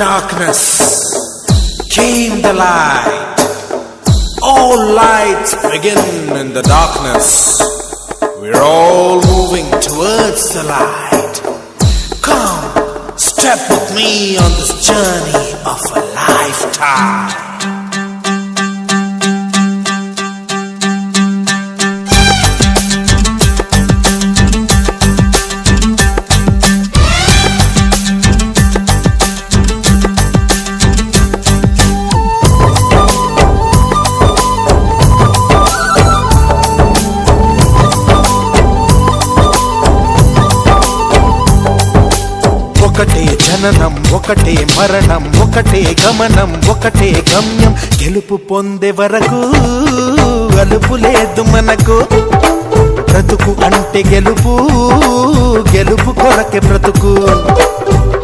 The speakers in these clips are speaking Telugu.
darkness came the light. All lights begin in the darkness. We're all moving towards the light. Come, step with me on this journey of a lifetime. ఒకటే జననం ఒకటే మరణం ఒకటే గమనం ఒకటే గమ్యం గెలుపు పొందే వరకు అలుపు లేదు మనకు బ్రతుకు అంటే గెలుపు గెలుపు కొరకే బ్రతుకు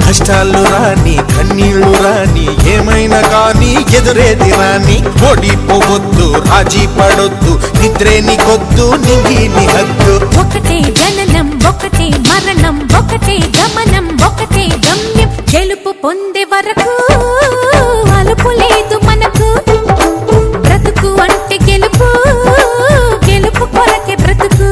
కష్టాలు రాని కన్నీళ్లు రాని ఏమైనా కానీ ఎదురేది రాని ఓడిపోవద్దు రాజీ పడొద్దు నిద్రే నీకొద్దు నింగి నీ హద్దు ఒకటే జననం ఒకటే మరణం ఒకటే గమనం ఒకటే గమ్యం గెలుపు పొందే వరకు అలుపు లేదు మనకు బ్రతుకు అంటే గెలుపు గెలుపు కొరకే బ్రతుకు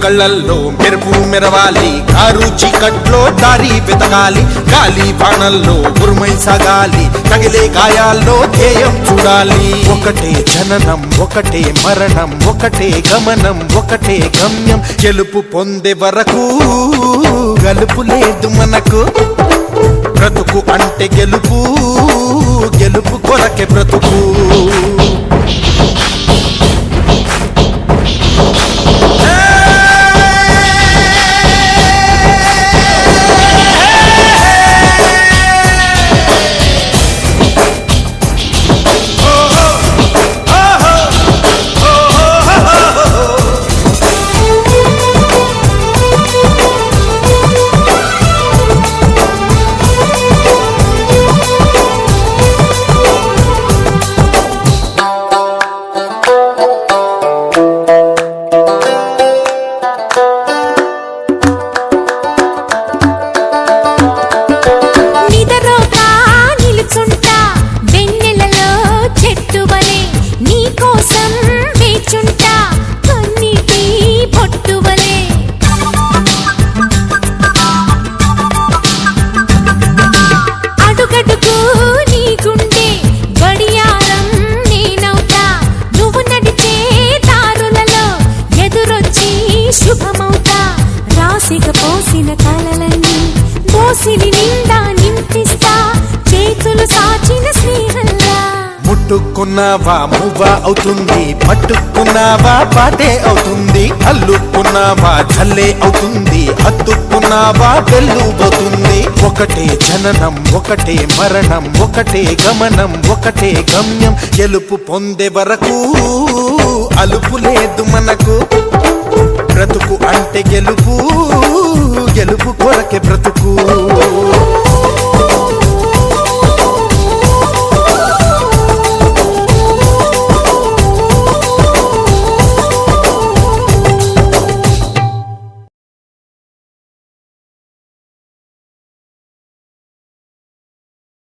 కళ్ళల్లో మెరుపు మెరవాలి కారు చీకట్లో దారి వెతకాలి గాలి బాణల్లో ఉరుమై సాగాలి తగిలే గాయాల్లో ధ్యేయం చూడాలి ఒకటే జననం ఒకటే మరణం ఒకటే గమనం ఒకటే గమ్యం గెలుపు పొందే వరకు గలుపు లేదు మనకు బ్రతుకు అంటే గెలుపు గెలుపు కొరకే బ్రతుకు పోసిన కలలన్నీ దోసిలి నిండా నింపిస్తా చేతులు సాచిన స్నేహంలా ముట్టుకున్నావా మువ్వ అవుతుంది పట్టుకున్నావా పాటే అవుతుంది అల్లుకున్నావా జల్లే అవుతుంది హత్తుకున్నావా వెల్లుబోతుంది ఒకటే జననం ఒకటే మరణం ఒకటే గమనం ఒకటే గమ్యం గెలుపు పొందే వరకు అలుపు లేదు మనకు బ్రతుకు అంటే గెలుపు గెలుపు కొరకే బ్రతుకు